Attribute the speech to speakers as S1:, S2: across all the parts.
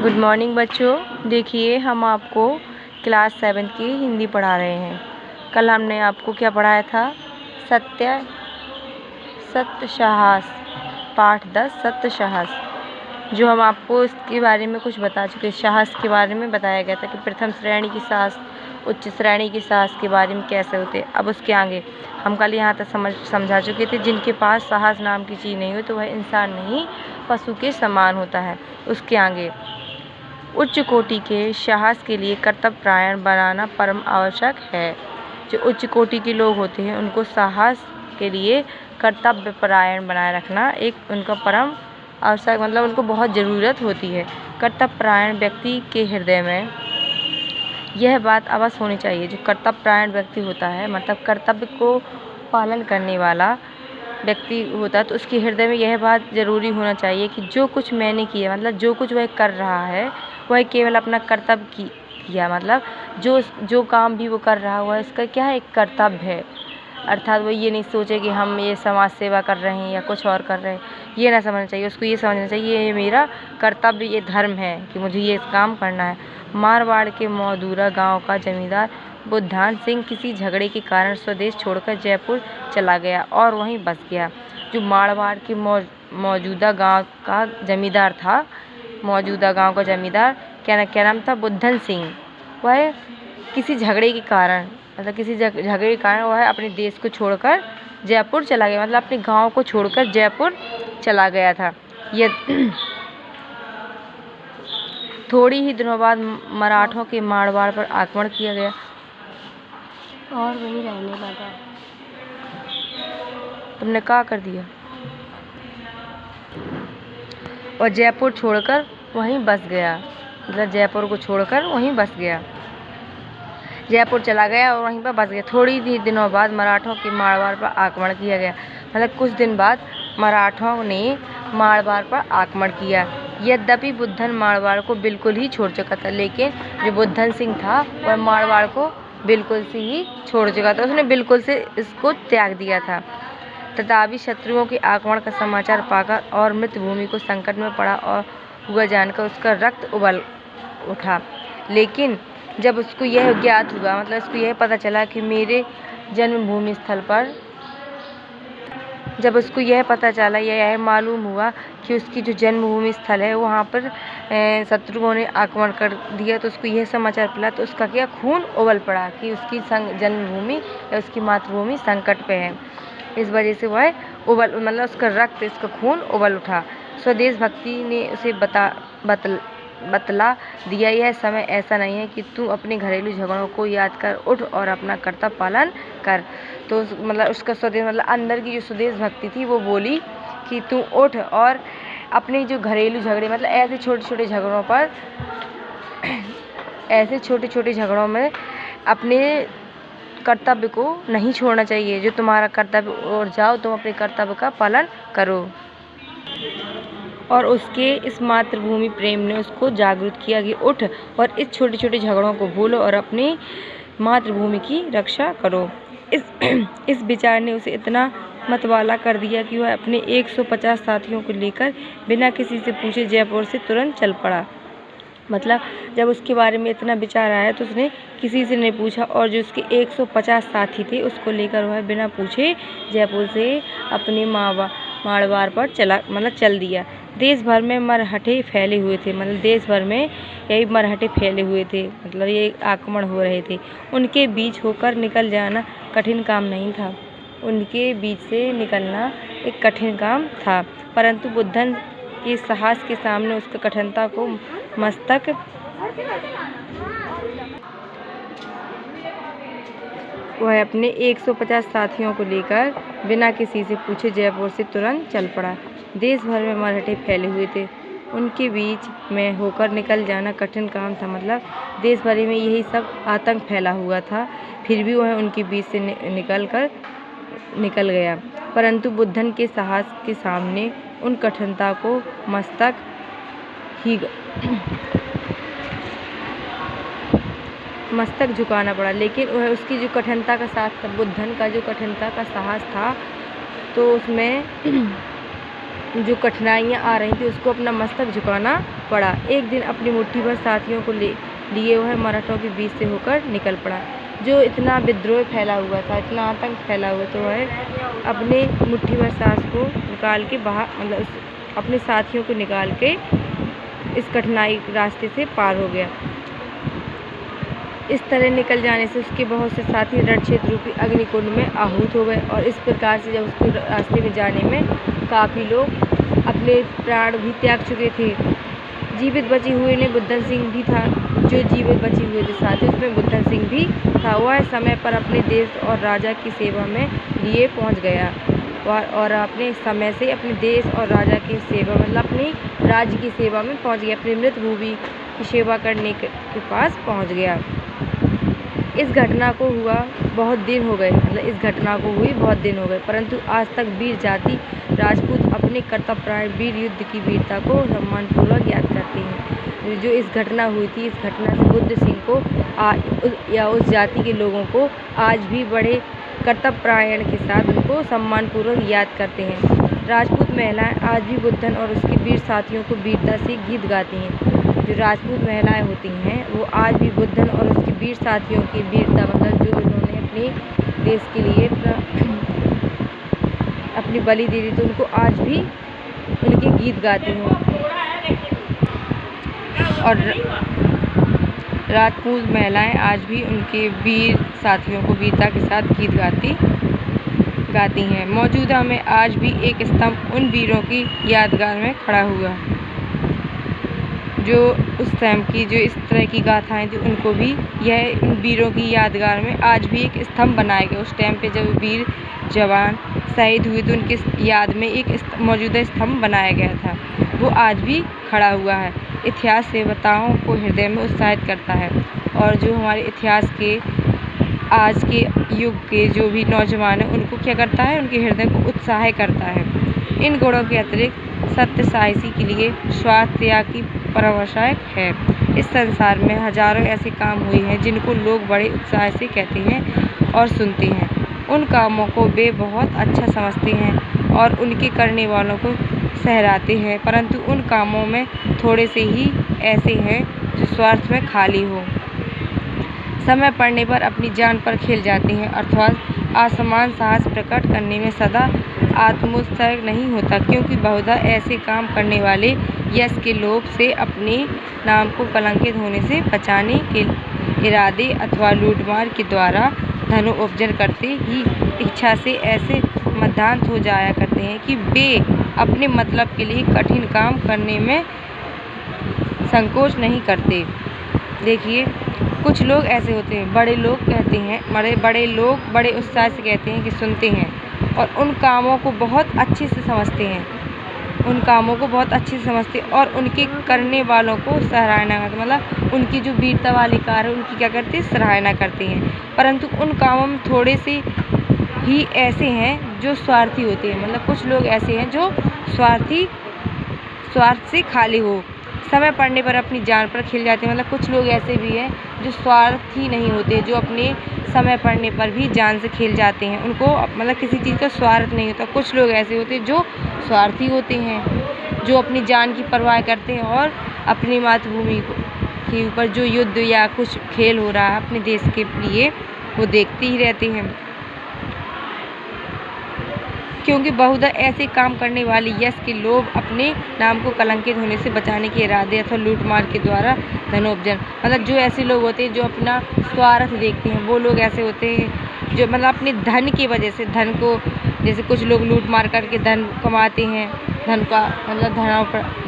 S1: Good morning बच्चों। देखिए हम आपको क्लास 7 की हिंदी पढ़ा रहे हैं। कल हमने आपको क्या पढ़ाया था? सत्य साहस, पाठ 10 सत्य साहस, जो हम आपको इसके बारे में कुछ बता चुके। साहस के बारे में बताया गया था कि प्रथम श्रेणी की साहस, उच्च श्रेणी की साहस के बारे में कैसे होते। अब उसके आगे हम कल यहाँ तक समझा चुके थे, जिनके पास साहस नाम की चीज़ नहीं हो तो वह इंसान नहीं पशु के समान होता है। उसके आगे उच्च कोटि के साहस के लिए कर्तव्यपरायण बनाना परम आवश्यक है। जो उच्च कोटि के लोग होते हैं उनको साहस के लिए कर्तव्यपरायण बनाए रखना एक उनका परम आवश्यक, मतलब उनको बहुत ज़रूरत होती है। कर्तव्यपरायण व्यक्ति के हृदय में यह बात अवश्य होनी चाहिए। जो कर्तव्यपरायण व्यक्ति होता है, मतलब कर्तव्य को पालन करने वाला व्यक्ति होता है, तो उसके हृदय में यह बात ज़रूरी होना चाहिए कि जो कुछ मैंने किया, मतलब जो कुछ वह कर रहा है वह केवल अपना कर्तव्य किया, मतलब जो काम भी वो कर रहा है वह इसका क्या है, एक कर्तव्य है। अर्थात वो ये नहीं सोचे कि हम ये समाज सेवा कर रहे हैं या कुछ और कर रहे हैं, ये ना समझना चाहिए। उसको ये समझना चाहिए ये मेरा कर्तव्य, ये धर्म है कि मुझे ये काम करना है। मारवाड़ के मौदूरा गांव का जमींदार बुद्धान सिंह किसी झगड़े के कारण स्वदेश छोड़कर जयपुर चला गया और वहीं बस गया। जो मारवाड़ के मौजूदा गांव का जमींदार था, मौजूदा गांव का जमींदार क्या नाम था? बुद्धान सिंह। वह किसी झगड़े के कारण, मतलब किसी झगड़े के कारण वह अपने देश को छोड़कर जयपुर चला गया, मतलब अपने गांव को छोड़कर जयपुर चला गया था। यह थोड़ी ही दिनों बाद मराठों के मारवाड़ पर आक्रमण किया गया
S2: और वहीं रहने लगा।
S1: तुमने क्या कर दिया? और जयपुर छोड़कर वहीं बस गया, मतलब जयपुर को छोड़कर वहीं बस गया, जयपुर चला गया और वहीं पर बस गया। थोड़ी ही दिनों बाद मराठों के मारवाड़ पर आक्रमण किया गया, मतलब कुछ दिन बाद मराठों ने मारवाड़ पर आक्रमण किया। यद्यपि बुद्धान मारवाड़ को बिल्कुल ही छोड़ चुका था, लेकिन जो बुद्धान सिंह था वह मारवाड़ को बिल्कुल से ही छोड़ चुका था, उसने बिल्कुल से इसको त्याग दिया था। तथापि शत्रुओं के आक्रमण का समाचार पाकर और मृत भूमि को संकट में पड़ा और हुआ जानकर उसका रक्त उबल उठा। लेकिन जब उसको यह ज्ञात हुआ, मतलब उसको यह पता चला कि मेरे जन्मभूमि स्थल पर, जब उसको यह पता चला, यह मालूम हुआ कि उसकी जो जन्मभूमि स्थल है वहाँ पर शत्रुओं ने आक्रमण कर दिया, तो उसको यह समाचार मिला, तो उसका क्या खून उबल पड़ा कि उसकी जन्मभूमि या उसकी मातृभूमि संकट पे है। इस वजह से वह मतलब उसका रक्त, इसका खून उबल उठा। स्वदेश भक्ति ने उसे बतला दिया, यह समय ऐसा नहीं है कि तू अपने घरेलू झगड़ों को याद कर उठ और अपना कर्तव्य पालन कर। तो मतलब उसका स्वदेश, मतलब अंदर की जो स्वदेश भक्ति थी वो बोली कि तू उठ और अपने जो घरेलू झगड़े, मतलब ऐसे छोटे छोटे झगड़ों पर, ऐसे छोटे छोटे झगड़ों में अपने कर्तव्य को नहीं छोड़ना चाहिए। जो तुम्हारा कर्तव्य, और जाओ तुम अपने कर्तव्य का पालन करो। और उसके इस मातृभूमि प्रेम ने उसको जागरूक किया कि उठ और इस छोटे छोटे झगड़ों को भूलो और अपनी मातृभूमि की रक्षा करो। इस विचार ने उसे इतना मतवाला कर दिया कि वह अपने 150 साथियों को लेकर बिना किसी से पूछे जयपुर से तुरंत चल पड़ा। मतलब जब उसके बारे में इतना विचार आया तो उसने किसी से नहीं पूछा, और जो उसके 150 साथी थे उसको लेकर वह बिना पूछे जयपुर से अपने मारवाड़ पर चल दिया। देश भर में मरहटे फैले हुए थे, मतलब देश भर में यही मरहटे फैले हुए थे, मतलब ये आक्रमण हो रहे थे। उनके बीच होकर निकल जाना कठिन काम नहीं था, उनके बीच से निकलना एक कठिन काम था, परंतु बुद्धान के साहस के सामने उसका कठिनता को मस्तक वह अपने 150 साथियों को लेकर बिना किसी से पूछे जयपुर से तुरंत चल पड़ा। देश भर में मराठे फैले हुए थे, उनके बीच में होकर निकल जाना कठिन काम था, मतलब देश भर में यही सब आतंक फैला हुआ था, फिर भी वह उनके बीच से निकल गया। परंतु बुद्धान के साहस के सामने उन कठिनता को मस्तक झुकाना पड़ा। लेकिन वह उसकी जो कठिनता का साथ था, बुद्धान का जो कठिनता का साहस था, तो उसमें जो कठिनाइयाँ आ रही थी उसको अपना मस्तक झुकाना पड़ा। एक दिन अपनी मुट्ठी भर साथियों को लिए वह मराठों के बीच से होकर निकल पड़ा। जो इतना विद्रोह फैला हुआ था, इतना आतंक फैला हुआ, तो वह अपने मुट्ठी भर सास को निकाल के बाहर, मतलब अपने साथियों को निकाल के इस कठिनाई रास्ते से पार हो गया। इस तरह निकल जाने से उसके बहुत से साथी रणक्षेत्र रूपी अग्निकुंड में आहूत हो गए और इस प्रकार से जब उसके रास्ते में जाने में काफ़ी लोग अपने प्राण भी त्याग चुके थे। जीवित बचे हुए ने बुद्धन सिंह भी था। जो जीवित बचे हुए थे साथी, उसमें बुद्धन सिंह भी था। वह समय पर अपने देश और राजा की सेवा में लिए पहुंच गया और अपने समय से अपने देश और राजा की सेवा, मतलब अपनी राज्य की सेवा में पहुंच गया। अपनी मृत भूमि की सेवा करने के पास पहुंच गया। इस घटना को हुआ बहुत दिन हो गए, मतलब इस घटना को हुई बहुत दिन हो गए, परंतु आज तक वीर जाति राजपूत अपने कर्तव्यपरायण वीर युद्ध की वीरता को सम्मानपूर्वक याद करते हैं। जो इस घटना हुई थी, इस घटना से बुद्ध सिंह को या उस जाति के लोगों को आज भी बड़े कर्तव्यपरायण के साथ उनको सम्मानपूर्वक याद करते हैं। राजपूत महिलाएं आज भी बुद्धन और उसके वीर साथियों को वीरता से गीत गाती हैं। जो राजपूत महिलाएं होती हैं वो आज भी बुद्धन और उसके वीर साथियों की वीरता, मतलब जो उन्होंने अपने देश के लिए अपनी बलि दे दी, तो उनको आज भी उनके गीत गाती हैं। और राजपूत महिलाएं आज भी उनके वीर साथियों को वीरता के साथ गीत गाती हैं। मौजूदा में आज भी एक स्तंभ उन वीरों की यादगार में खड़ा हुआ, जो उस टाइम की जो इस तरह की गाथाएं थी उनको भी यह इन वीरों की यादगार में आज भी एक स्तंभ बनाया गया। उस टाइम पे जब वीर जवान शहीद हुए तो उनकी याद में एक मौजूदा स्तंभ बनाया गया था, वो आज भी खड़ा हुआ है। इतिहास सेवताओं को हृदय में उत्साहित करता है और जो हमारे इतिहास के आज के युग के जो भी नौजवान हैं उनको क्या करता है, उनके हृदय को उत्साह करता है। इन गुणों के अतिरिक्त सत्य साहसी के लिए स्वार्थ त्याग की प्रवशक है। इस संसार में हजारों ऐसे काम हुए हैं जिनको लोग बड़े उत्साह से कहते हैं और सुनते हैं। उन कामों को वे बहुत अच्छा समझते हैं और उनके करने वालों को सहराते हैं, परंतु उन कामों में थोड़े से ही ऐसे हैं जो स्वार्थ में खाली हो, समय पड़ने पर अपनी जान पर खेल जाते हैं, अर्थात असमान साहस प्रकट करने में सदा आत्मोत्सर्ग नहीं होता, क्योंकि बहुधा ऐसे काम करने वाले यश के लोभ से अपने नाम को कलंकित होने से बचाने के इरादे अथवा लूटमार के द्वारा धनोपार्जन करते ही इच्छा से ऐसे मध्यांत हो जाया करते हैं कि वे अपने मतलब के लिए कठिन काम करने में संकोच नहीं करते। देखिए, कुछ लोग ऐसे होते हैं, बड़े लोग कहते हैं, बड़े लोग बड़े उत्साह से कहते हैं कि सुनते हैं और उन कामों को बहुत अच्छे से समझते हैं, उन कामों को बहुत अच्छे से समझते हैं और उनके करने वालों को सराहना करते, मतलब उनकी जो वीरता वाली कार्य है उनकी क्या करते हैं, सराहना करते हैं। परंतु उन कामों में थोड़े से ही ऐसे हैं जो स्वार्थी होते हैं, मतलब कुछ लोग ऐसे हैं जो स्वार्थ से खाली हो, समय पड़ने पर अपनी जान पर खिल जाते हैं। मतलब कुछ लोग ऐसे भी हैं जो स्वार्थी नहीं होते, जो अपने समय पड़ने पर भी जान से खेल जाते हैं, उनको मतलब किसी चीज़ का स्वार्थ नहीं होता। कुछ लोग ऐसे होते हैं जो स्वार्थी होते हैं, जो अपनी जान की परवाह करते हैं और अपनी मातृभूमि के ऊपर जो युद्ध या कुछ खेल हो रहा है अपने देश के लिए वो देखते ही रहते हैं, क्योंकि बहुधा ऐसे काम करने वाले यश के लोभ अपने नाम को कलंकित होने से बचाने के इरादे अथवा लूटमार के द्वारा धनोपार्जन, मतलब जो ऐसे लोग होते हैं जो अपना स्वार्थ देखते हैं, वो लोग ऐसे होते हैं जो मतलब अपने धन की वजह से धन को, जैसे कुछ लोग लूट मार करके धन कमाते हैं, धन का मतलब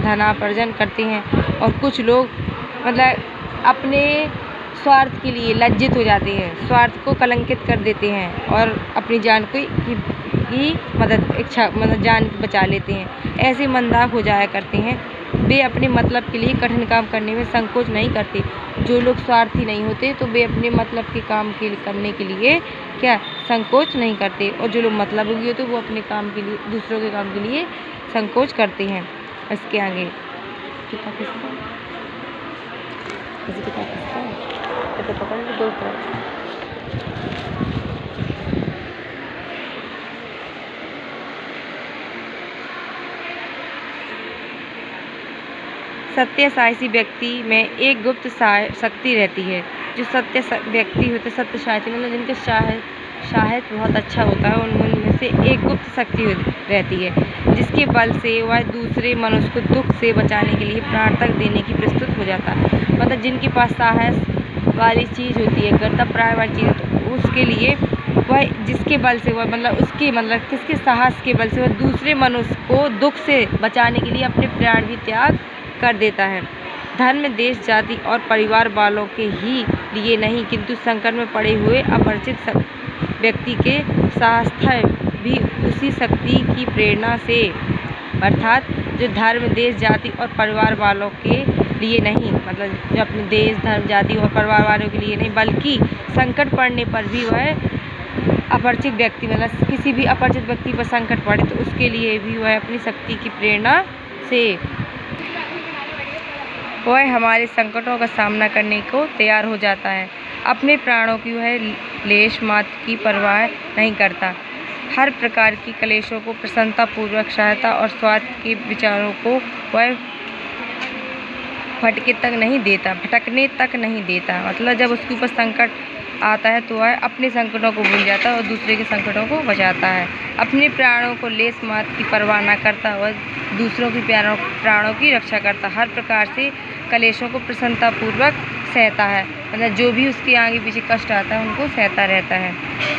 S1: धनापार्जन करते हैं, और कुछ लोग मतलब अपने स्वार्थ के लिए लज्जित हो जाते हैं, स्वार्थ को कलंकित कर देते हैं और अपनी जान की मतलब जान बचा लेते हैं। ऐसे मंदाक हो जाया करते हैं, वे अपने मतलब के लिए कठिन काम करने में संकोच नहीं करते। जो लोग स्वार्थी नहीं होते तो वे अपने मतलब के काम करने के लिए क्या संकोच नहीं करते, और जो लोग मतलब होगी तो वो अपने काम के लिए, दूसरों के काम के लिए संकोच करते हैं। इसके आगे तो पकड़ लो दो तरफ। सत्य साहसी व्यक्ति में एक गुप्त शक्ति रहती है। जो सत्य व्यक्ति होते सत्य साहसी मतलब जिनका साहित्य बहुत अच्छा होता है, उनमें से एक गुप्त शक्ति रहती है जिसके बल से वह दूसरे मनुष्य को दुख से बचाने के लिए प्राण तक देने की प्रस्तुत हो जाता है। मतलब जिनके पास साहस वाली चीज़ होती है, कर्तव्य प्राण वाली चीज़, तो उसके लिए वह जिसके बल से वह किसके साहस के बल से वह दूसरे मनुष्य को दुख से बचाने के लिए अपने प्राण भी त्याग कर देता है। धर्म, देश, जाति और परिवार वालों के ही लिए नहीं किंतु संकट में पड़े हुए अपरिचित व्यक्ति के साहस भी उसी शक्ति की प्रेरणा से, अर्थात जो धर्म, देश, जाति और परिवार वालों के लिए नहीं, मतलब जो अपने देश, धर्म, जाति और परिवार वालों के लिए नहीं, बल्कि संकट पड़ने पर भी वह अपरिचित व्यक्ति मतलब किसी भी अपरिचित व्यक्ति पर संकट पड़े तो उसके लिए भी वह अपनी शक्ति की प्रेरणा से वह हमारे संकटों का सामना करने को तैयार हो जाता है। अपने प्राणों की वह लेश मात्र की परवाह नहीं करता। हर प्रकार की क्लेशों को प्रसन्नतापूर्वक सहायता और स्वार्थ के विचारों को वह भटकने तक नहीं देता। मतलब जब उसके ऊपर संकट आता है तो वह अपने संकटों को भूल जाता है और दूसरे के संकटों को बचाता है। अपने प्राणों को लेश मात्र की परवाह न करता, वह दूसरों की प्राणों की रक्षा करता। हर प्रकार से क्लेशों को प्रसन्नतापूर्वक सहता है, मतलब जो भी उसके आगे पीछे कष्ट आता है उनको सहता रहता है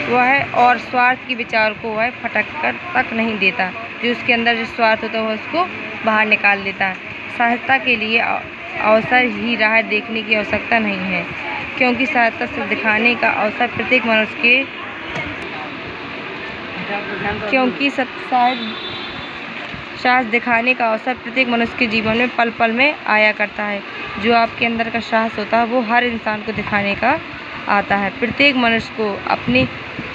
S1: वह, और स्वार्थ के विचार को वह फटक कर तक नहीं देता। जो उसके अंदर जो स्वार्थ होता है वह उसको बाहर निकाल देता है। सहायता के लिए अवसर ही राह देखने की आवश्यकता नहीं है, क्योंकि सहायता से दिखाने का अवसर प्रत्येक मनुष्य के साहस दिखाने का अवसर प्रत्येक मनुष्य के जीवन में पल पल में आया करता है। जो आपके अंदर का साहस होता है वो हर इंसान को दिखाने का आता है। प्रत्येक मनुष्य को अपने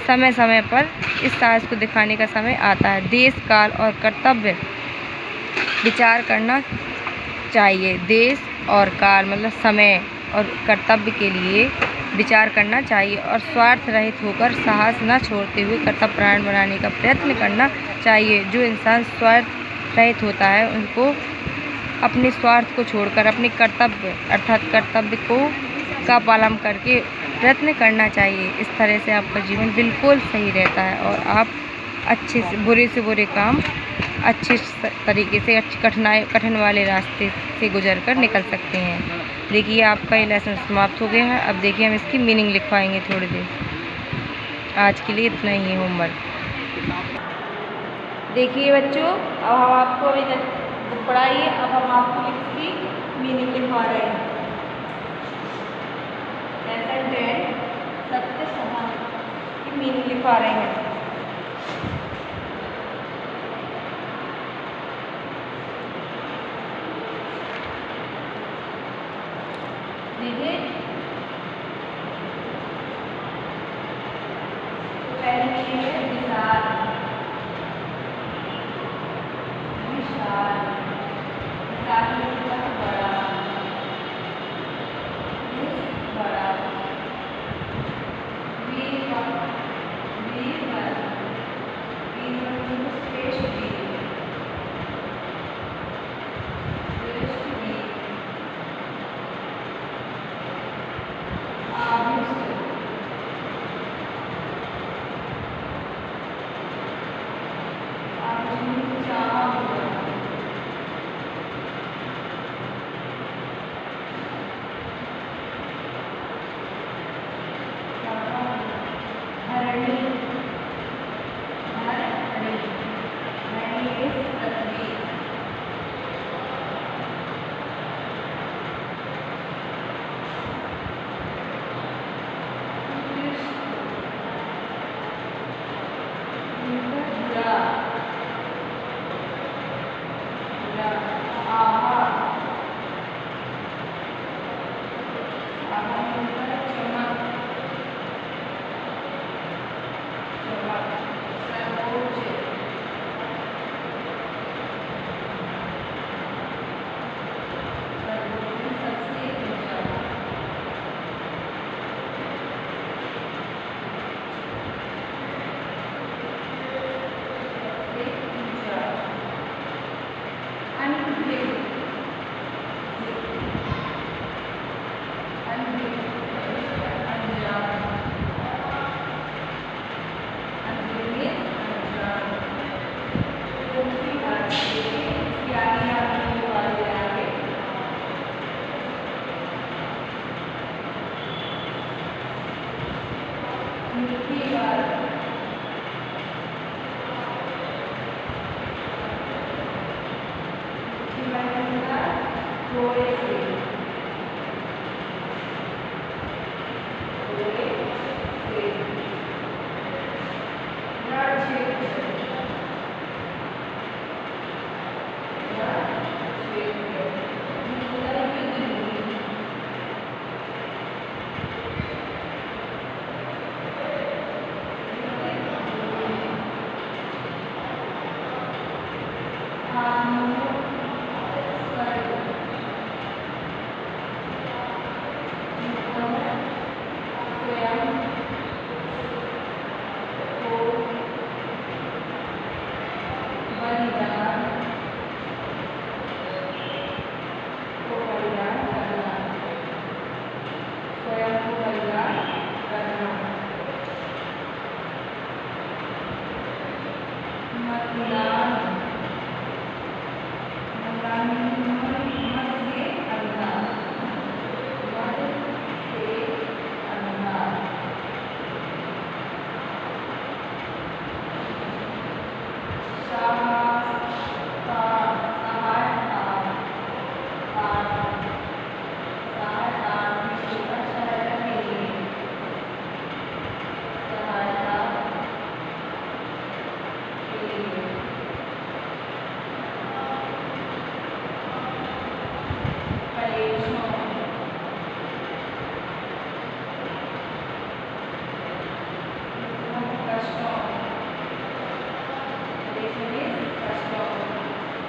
S1: समय समय पर इस साहस को दिखाने का समय आता है। देश, काल और कर्तव्य विचार करना चाहिए। देश और काल मतलब समय और कर्तव्य के लिए विचार करना चाहिए और स्वार्थ रहित होकर साहस न छोड़ते हुए कर्तव्य प्राण बनाने का प्रयत्न करना चाहिए। जो इंसान स्वार्थ रहित होता है उनको अपने स्वार्थ को छोड़कर अपने कर्तव्य अर्थात कर्तव्य का पालन करके प्रयत्न करना चाहिए। इस तरह से आपका जीवन बिल्कुल सही रहता है और आप अच्छे से बुरे काम अच्छे तरीके से कठिन वाले रास्ते से गुजर कर निकल सकते हैं। देखिए आपका ये लेसन समाप्त हो गया है। अब देखिए हम इसकी मीनिंग लिखवाएंगे थोड़ी देर। आज के लिए इतना ही है होमवर्क। देखिए बच्चों, अब हम आपको अभी तक पढ़ाई है, अब हम आपको इसकी मीनिंग लिखवा रहे हैं। लेसन 10 सत्य साहस की मीनिंग लिखवा रहे हैं। देखिए पहली मीनिंग है विशाल, विशाल, विशाल मतलब बड़ा, बड़ा, वीर, वीर, श्रेष्ठ वीर, थोड़े से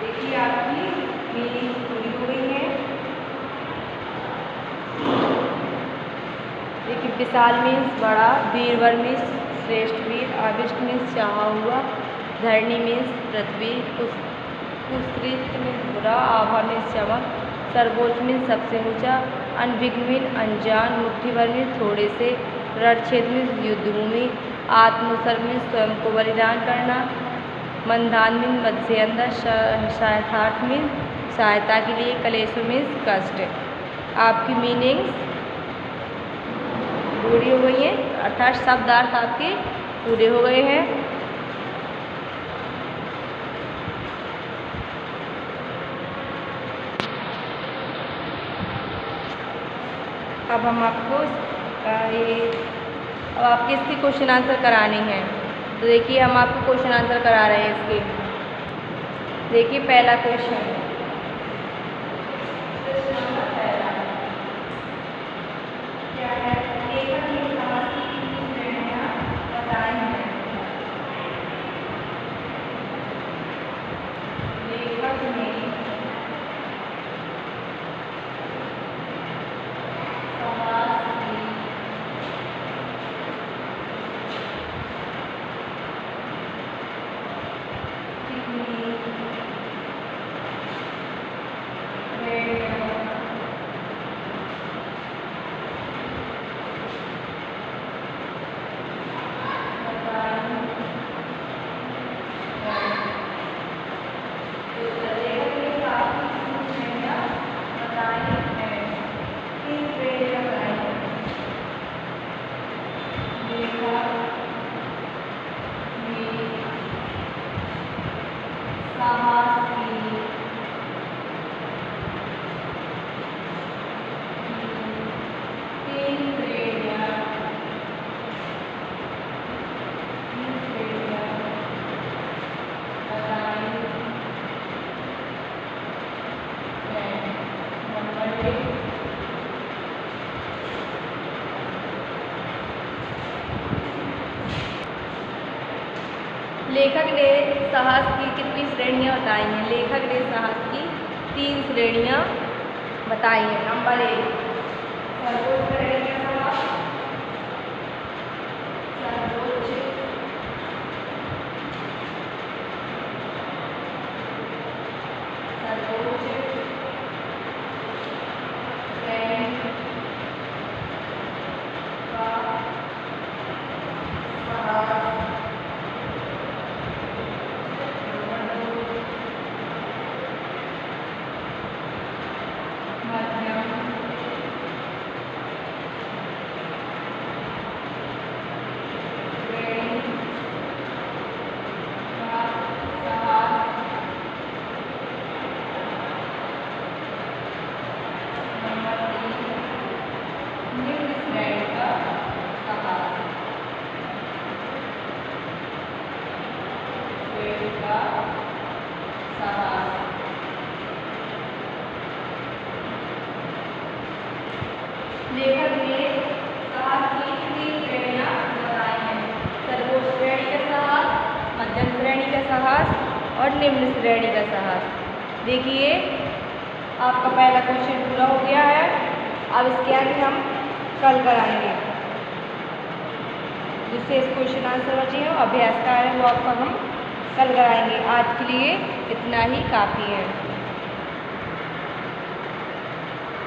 S1: देखिए आपकी मीनिंग पूरी हो गई है। देखिए विशाल मीन्स बड़ा, वीरवर मीन्स श्रेष्ठ वीर, आविष्ट मीन्स चाहा हुआ, धरणी मीन्स पृथ्वी, कुत्सित मीन्स बुरा, आभा मीन्स चमक, सर्वोच्च मीन्स सबसे ऊंचा, अनभिज्ञ मीन्स अनजान, मुट्ठीभर मीन्स थोड़े से, रणक्षेत्र मीन्स युद्धभूमि, आत्मोत्सर्ग मीन्स स्वयं को बलिदान करना, मंदान मीन्स मध्य से अंदर, सहायतार्थ मीन्स सहायता के लिए, कलेशु मीन्स कष्ट। आपकी मीनिंग्स पूरी हो गई हैं, अर्थात शब्दार्थ आपके पूरे हो गए हैं। अब हम आपको अब आपके इसके क्वेश्चन आंसर कराने हैं। तो देखिए हम आपको क्वेश्चन आंसर करा रहे हैं इसके। देखिए पहला क्वेश्चन, क्या है, लेखक ने समाज की कितनी श्रेणियां बताई हैं? लेखक ने लेखक ने साहस की कितनी श्रेणियाँ बताई हैं? लेखक ने साहस की 3 श्रेणियाँ बताई हैं। नंबर 1 सर्वोच्च श्रेणी का साहस, सर्वोच्च लेखक ने साहस की 3 श्रेणियाँ बताई हैं। सर्वोच्च श्रेणी का साहस, मध्यम श्रेणी का साहस और निम्न श्रेणी का साहस। देखिए आपका पहला क्वेश्चन पूरा हो गया है। अब इसके आगे हम कल कराएंगे। जिससे इस क्वेश्चन आंसर बचे हो अभ्यास कार्य वो आपका हम कल कराएंगे। आज के लिए इतना ही काफ़ी है।